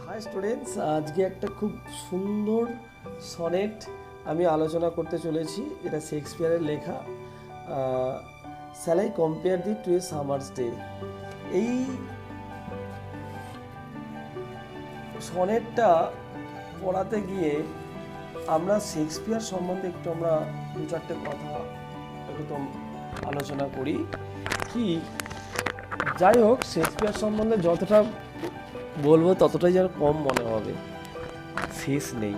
High students, আজকে একটা খুব সুন্দর সনেট আমি আলোচনা করতে চলেছি। এটা শেক্সপিয়ারের লেখা। Shall I compare thee to a summer's day. এই সনেটটা পড়াতে গিয়ে আমরা শেক্সপিয়ার সম্বন্ধে একটু আমরা দু চারটে কথা একটু আলোচনা করি। কি যাই হোক, শেক্সপিয়ার সম্বন্ধে যতটা বলবো ততটাই যেন কম মনে হবে, শেষ নেই।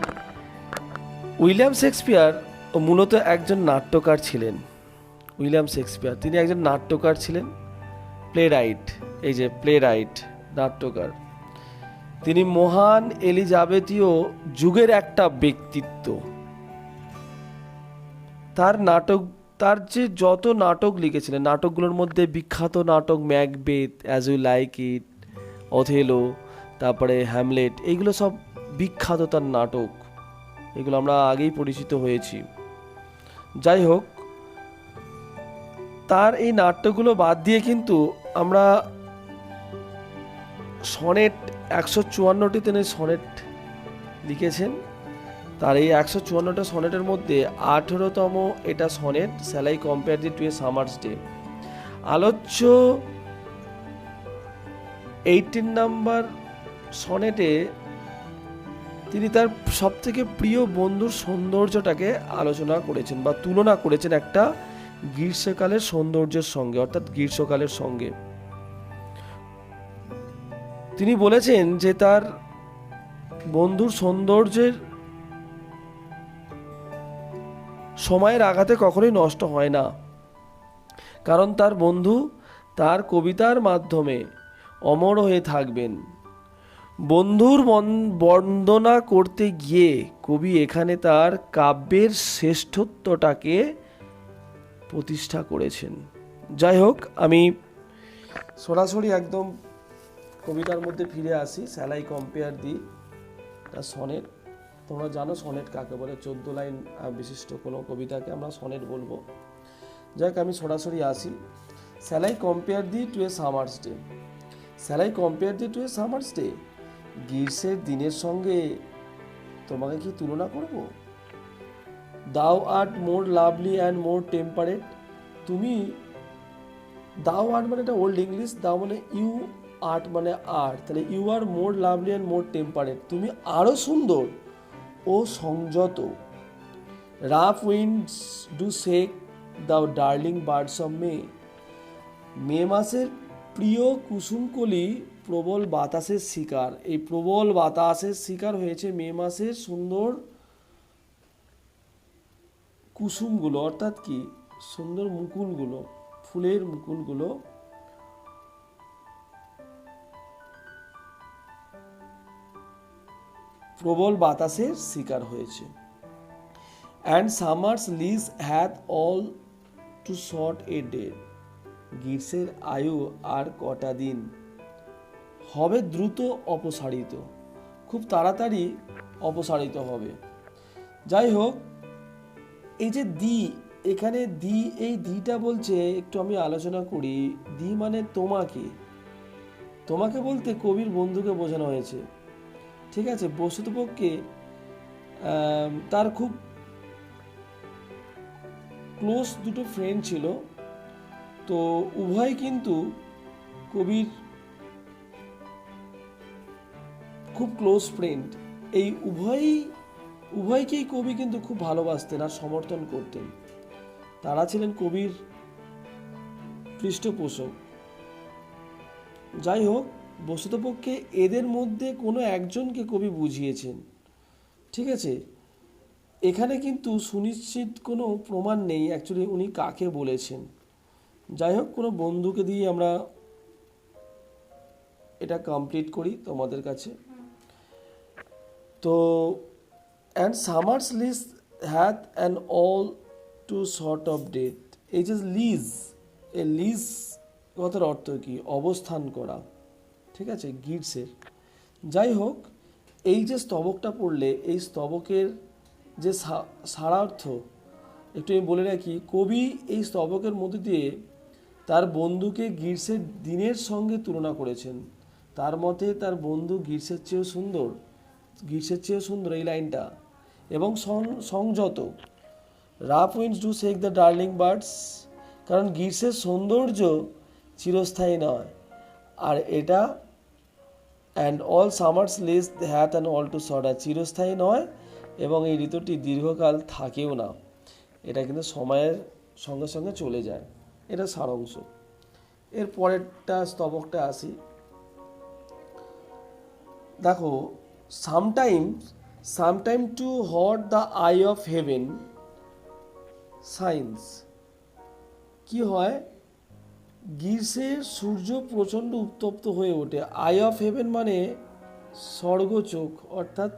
উইলিয়াম শেক্সপিয়ার মূলত একজন নাট্যকার ছিলেন। উইলিয়াম শেক্সপিয়ার তিনি একজন নাট্যকার ছিলেন, প্লে রাইট। এই যে প্লে রাইট, নাট্যকার। তিনি মহান এলিজাবেথীয় যুগের একটা ব্যক্তিত্ব। তার যে যত নাটক লিখেছিলেন, নাটকগুলোর মধ্যে বিখ্যাত নাটক Macbeth, as you like it, Othello, তারপরে হ্যামলেট, এইগুলো সব বিখ্যাত তার নাটক। এগুলো আমরা আগেই পরিচিত হয়েছি। যাই হোক, তার এই নাট্যগুলো বাদ দিয়ে কিন্তু আমরা সনেট 154টি তিনি সনেট লিখেছেন। তার এই 154টা সনেটের মধ্যে 18তম এটা sonnet, shall I compare thee to a summer's day. আলোচ্য 18 নাম্বার সনেটে তিনি তার সবথেকে প্রিয় বন্ধুর সৌন্দর্যটাকে আলোচনা করেছেন বা তুলনা করেছেন একটা গ্রীষ্মকালের সৌন্দর্যের সঙ্গে, অর্থাৎ গ্রীষ্মকালের সঙ্গে। তিনি বলেছেন যে তার বন্ধুর সৌন্দর্যের সময়ের আঘাতে কখনোই নষ্ট হয় না, কারণ তার বন্ধু তার কবিতার মাধ্যমে অমর হয়ে থাকবেন। বন্ধুর বন্দনা করতে গিয়ে কবি এখানে তার কাব্যের শ্রেষ্ঠত্বটাকে প্রতিষ্ঠা করেছেন। যাই হোক, আমি সরাসরি একদম কবিতার মধ্যে ফিরে আসি। Shall I compare the the sonnet. তোমরা জানো সনেট কাকে বলে, 14 লাইন বিশিষ্ট কোনো কবিতাকে আমরা সনেট বলবো। যাক, আমি সরাসরি আসি। Shall I compare thee to a summer's day. Shall I compare thee to a summer's day. গ্রীষ্মের দিনের সঙ্গে তোমাকে কি তুলনা করব? Thou art more lovely and more temperate. তুমি, দাও আর্ট মানে এটা ওল্ড ইংলিশ, দাও মানে ইউ, আর্ট মানে আর্ট, তাহলে you are more lovely and more temperate. তুমি আরো সুন্দর ও সংযত। Rough winds do shake the darling buds of May. মে মাসের প্রিয় কুসুমকলি প্রবল বাতাসের শিকার। এই প্রবল বাতাসের শিকার হয়েছে মে মাসের সুন্দর কুসুমগুলো, অর্থাৎ কি সুন্দর মুকুলগুলো, ফুলের মুকুলগুলো। প্রবল বাতাসের শিকার হয়েছে। And summer's lease hath all too short a day. গ্রীষ্মের আয়ু আর কটা দিন, হবে দ্রুত অপসারিত, খুব তাড়াতাড়ি অপসারিত হবে। যাই হোক, এই যে দি, এখানে দি, এই দিটা বলছে, একটু আমি আলোচনা করি। দি মানে তোমাকে। তোমাকে বলতে কবির বন্ধুকে বোঝানো হয়েছে। ঠিক আছে, বস্তুতপক্ষে তার খুব ক্লোজ দুটো ফ্রেন্ড ছিল, তো উভয় কিন্তু কবির খুব ক্লোজ ফ্রেন্ড। এই উভয়কেই কবি কিন্তু খুব ভালোবাসতেন আর সমর্থন করতেন। তারা ছিলেন কবির পৃষ্ঠপোষক। যাই হোক, বস্তুতপক্ষে এদের মধ্যে কোনো একজনকে কবি বুঝিয়েছেন। ঠিক আছে, এখানে কিন্তু সুনিশ্চিত কোনো প্রমাণ নেই অ্যাকচুয়ালি উনি কাকে বলেছেন। যাই হোক, কোনো বন্ধুকে দিয়ে আমরা এটা কমপ্লিট করি তোমাদের কাছে। তো and summer's lease hath an all too short of death. এই যে লিজ, এ লিজ কথার অর্থ কি? অবস্থান করা। ঠিক আছে, গ্রীষ্মের। যাই হোক, এই যে স্তবকটা পড়লে, এই স্তবকের যে সারার্থ একটু আমি বলে রাখি। কবি এই স্তবকের মধ্যে দিয়ে তার বন্ধুকে গ্রীষ্মের দিনের সঙ্গে তুলনা করেছেন। তার মতে তার বন্ধু গ্রীষ্মের চেয়েও সুন্দর এই লাইনটা, এবং সংযত। Rough winds do shake the darling buds, কারণ গ্রীষ্মের সৌন্দর্য চিরস্থায়ী নয়, আর এটা and all summer's lease hath and all too short, চিরস্থায়ী নয় এবং এই ঋতুটি দীর্ঘকাল থাকেও না, এটা কিন্তু সময়ের সঙ্গে সঙ্গে চলে যায়। এটা সারাংশ। এর পরেরটা স্তবকটা আসি। দেখো, sometime too hot the eye of heaven shines, কি হয়, গ্রীষ্মের সূর্য প্রচণ্ড উত্তপ্ত হয়ে ওঠে। আই অফ হেভেন মানে স্বর্গচোখ, অর্থাৎ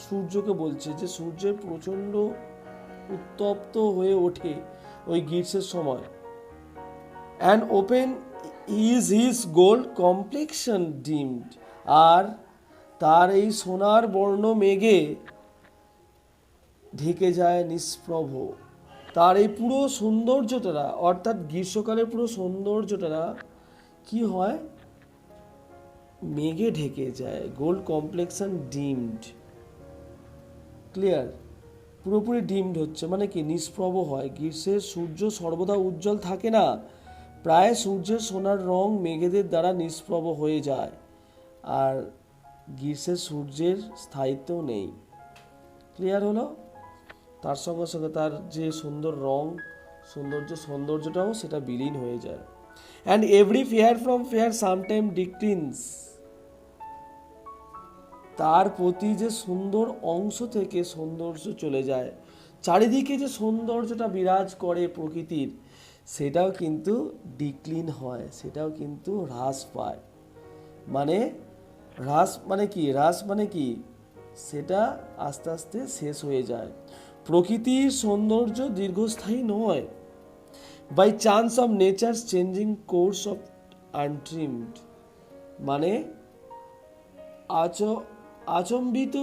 সূর্যকে বলছে যে সূর্যের প্রচণ্ড উত্তপ্ত হয়ে ওঠে ওই গ্রীষ্মের সময়। And often is his gold complexion dimmed, আর তার এই সোনার বর্ণ মেঘে ঢেকে যায় নিষ্প্রভ। তার এই পুরো সৌন্দর্যটা, অর্থাৎ গ্রীষ্মকালের পুরো সৌন্দর্যটা কি হয়, মেঘে ঢেকে যায়। গোল্ড কমপ্লেক্সন ডিমড, ক্লিয়ার, পুরোপুরি ডিমড হচ্ছে মানে কি, নিষ্প্রভ হয়। গ্রীষ্মের সূর্য সর্বদা উজ্জ্বল থাকে না, প্রায় সূর্যের সোনার রং মেঘেদের দ্বারা নিষ্প্রভ হয়ে যায়, আর গ্রীষ্মের সূর্যের স্থায়িত্ব নেই। ক্লিয়ার হলো? তার সঙ্গে সঙ্গে তার যে সুন্দর রং, সৌন্দর্যটাও সেটা বিলীন হয়ে যায়। And every fair from fair sometime declines, তার প্রতি যে সুন্দর অংশ থেকে সৌন্দর্য চলে যায়, চারিদিকে যে সৌন্দর্যটা বিরাজ করে প্রকৃতির, সেটাও কিন্তু ডিক্লিন হয়, সেটাও কিন্তু হ্রাস পায়। মানে হ্রাস মানে কি, সেটা আস্তে আস্তে শেষ হয়ে যায়। প্রকৃতির সৌন্দর্য দীর্ঘস্থায়ী নয়। By chance of nature's changing course of untrimmed, মানে আচম্বিত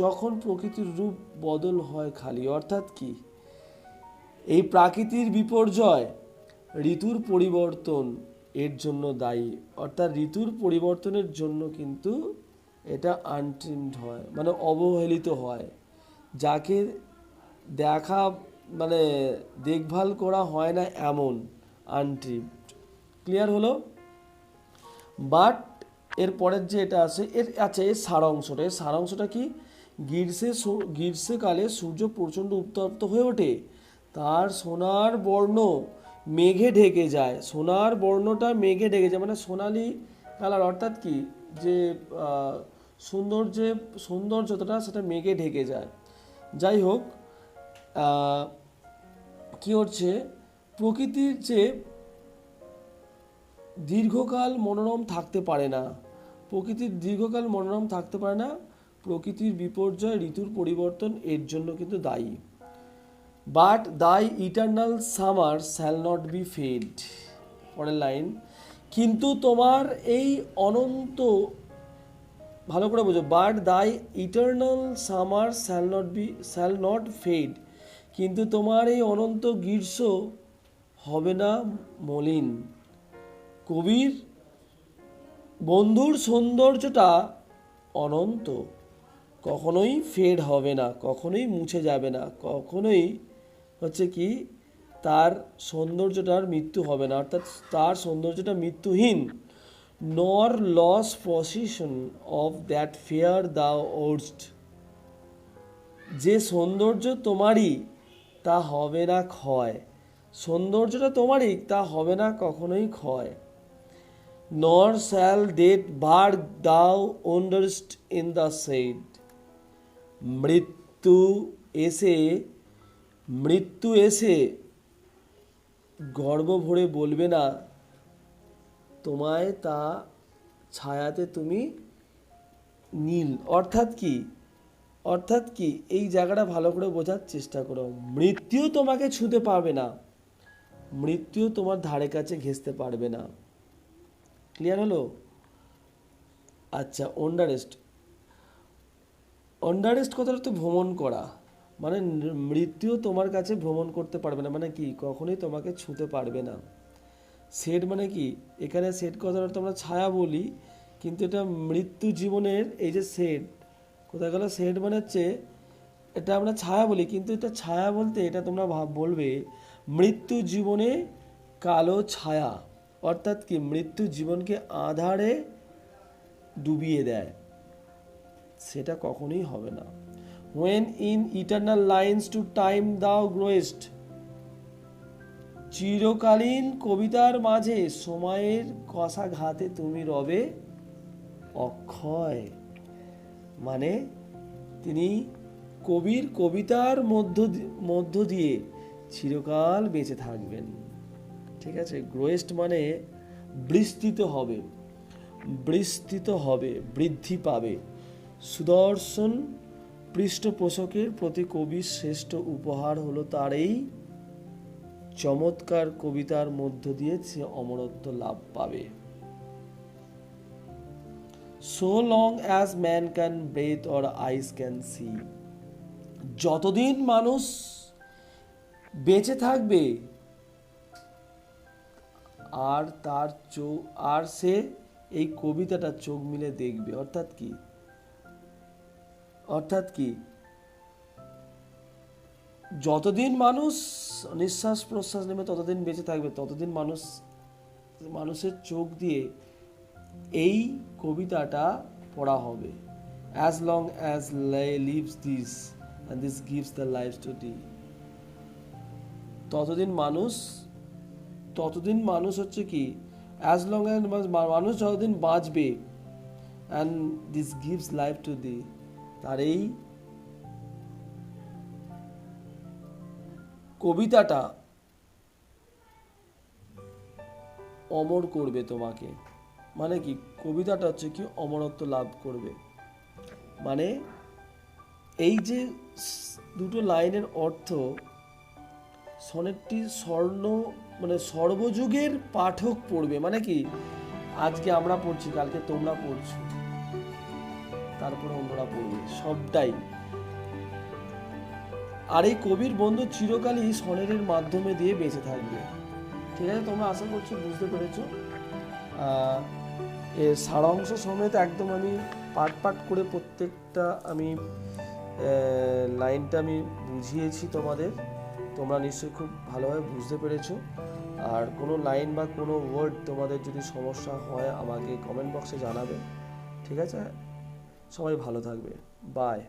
যখন প্রকৃতির রূপ বদল হয় খালি, অর্থাৎ কি, এই প্রাকৃতির বিপর্যয় ঋতুর পরিবর্তন এর জন্য দায়ী, অর্থাৎ ঋতুর পরিবর্তনের জন্য কিন্তু এটা আনট্রিমড হয়, মানে অবহেলিত হয়, যাকে দেখভাল করা হয় না এমন, আনট্রিমড। ক্লিয়ার হলো? বাট এর পরের যে এটা আছে, এর সারাংশটা কি, গ্রীষ্মকালে সূর্য প্রচণ্ড উত্তপ্ত হয়ে ওঠে, তার সোনার বর্ণ মেঘে ঢেকে যায়, সোনার বর্ণটা মেঘে ঢেকে যায়, মানে সোনালি কালার, অর্থাৎ কি, যে সৌন্দর্যটা সেটা মেঘে ঢেকে যায়। যাই হোক, কি হচ্ছে, প্রকৃতির যে দীর্ঘকাল মনোরম থাকতে পারে না, প্রকৃতির বিপর্যয় ঋতুর পরিবর্তন এর জন্য কিন্তু দায়ী। But thy eternal summer shall not be fade, পরের লাইন, কিন্তু তোমার এই অনন্ত, ভালো করে বোঝো, but thy eternal summer shall not fade, কিন্তু তোমার এই অনন্ত গ্রীষ্ম হবে না মলিন। কবির বন্ধুর সৌন্দর্যটা অনন্ত, কখনোই ফেড হবে না, কখনোই মুছে যাবে না, কখনোই হচ্ছে কি, তার সৌন্দর্যটার মৃত্যু হবে না, অর্থাৎ তার সৌন্দর্যটা মৃত্যুহীন। Nor lose possession of that fair thou owest, যে সৌন্দর্য তোমারই তা হবে না ক্ষয়, সৌন্দর্যটা তোমারই তা হবে না কখনোই ক্ষয়। নর শ্যাল ডেট বার্ড দাও ওন্ডারস্ট ইন দ্য শেড, মৃত্যু এসে গর্ব ভরে বলবে না তোমায়, তা ছায়াতে তুমি নীল। অর্থাৎ কি এই জায়গাটা ভালো করে বোঝার চেষ্টা করো। মৃত্যু তোমাকে ছুঁতে পারবে না, মৃত্যু তোমার ধারে কাছে ঘেঁষতে পারবে না। ক্লিয়ার হলো? আচ্ছা, অন্ডারেস্ট কথাটা তো ভ্রমণ করা, মানে মৃত্যু তোমার কাছে ভ্রমণ করতে পারবে না, মানে কি, কখনোই তোমাকে ছুঁতে পারবে না। শেড মানে কি, এখানে শেড কথাটা তো আমরা ছায়া বলি, কিন্তু এটা মৃত্যু জীবনের এই যে শেড, কোথায় গেল শেড মানে হচ্ছে, এটা আমরা ছায়া বলি, কিন্তু এটা ছায়া বলতে এটা তোমরা বলবে মৃত্যু জীবনে কালো ছায়া, অর্থাৎ কি মৃত্যু জীবনকে আঁধারে ডুবিয়ে দেয়, সেটা কখনোই হবে না। When in eternal lines to time thou growest, চিরকালীন কবিতার মাঝে সময়ের কষাঘাতে তুমি রবে অক্ষয়। মানে তিনি কবির কবিতার মধ্য দিয়ে চিরকাল বেঁচে থাকবেন। ঠিক আছে, গ্রোয়েস্ট মানে বিস্তৃত হবে, বিস্তৃত হবে, বৃদ্ধি পাবে। সুদর্শন পৃষ্ঠপোষকের প্রতি কবির শ্রেষ্ঠ উপহার হলো তার এই চমৎকার কবিতার মধ্য দিয়ে সে অমরত্ব লাভ পাবে। So long as man can breathe or eyes can see, যতদিন মানুষ বেঁচে থাকবে আর তার চোখ, আর সে এই কবিতাটা চোখ মিলে দেখবে, অর্থাৎ কি, অর্থাৎ কি যতদিন মানুষ নিঃশ্বাস প্রশ্বাস নেবে ততদিন বেঁচে থাকবে, ততদিন মানুষের চোখ দিয়ে এই কবিতাটা পড়া হবে। As long as lives this and this gives the life to thee, ততদিন মানুষ হচ্ছে কি, as long as মানুষ যতদিন বাঁচবে, and this gives life to thee, তার এই কবিতাটা অমর করবে তোমাকে। মানে কি, কবিতাটা হচ্ছে কি অমরত্ব লাভ করবে। মানে এই যে দুটো লাইনের অর্থ, সনেটটি মানে সর্বযুগের পাঠক পড়বে, মানে কি আজকে আমরা পড়ছি, কালকে তোমরা পড়ছো, তারপরে অন্যরা পড়বে, সবটাই। আর এই কবির বন্ধু চিরকালই সনেটের মাধ্যমে দিয়ে বেঁচে থাকবে। ঠিক আছে, তোমরা আশা করছি বুঝতে পেরেছো। এর সারাংশ সমেত একদম আমি পাট করে প্রত্যেকটা আমি লাইনটা আমি বুঝিয়েছি তোমাদের, তোমরা নিশ্চয়ই খুব ভালোভাবে বুঝতে পেরেছো। আর কোনো লাইন বা কোনো ওয়ার্ড তোমাদের যদি সমস্যা হয় আমাকে কমেন্ট বক্সে জানাবে। ঠিক আছে, সবাই ভালো থাকবে, বাই।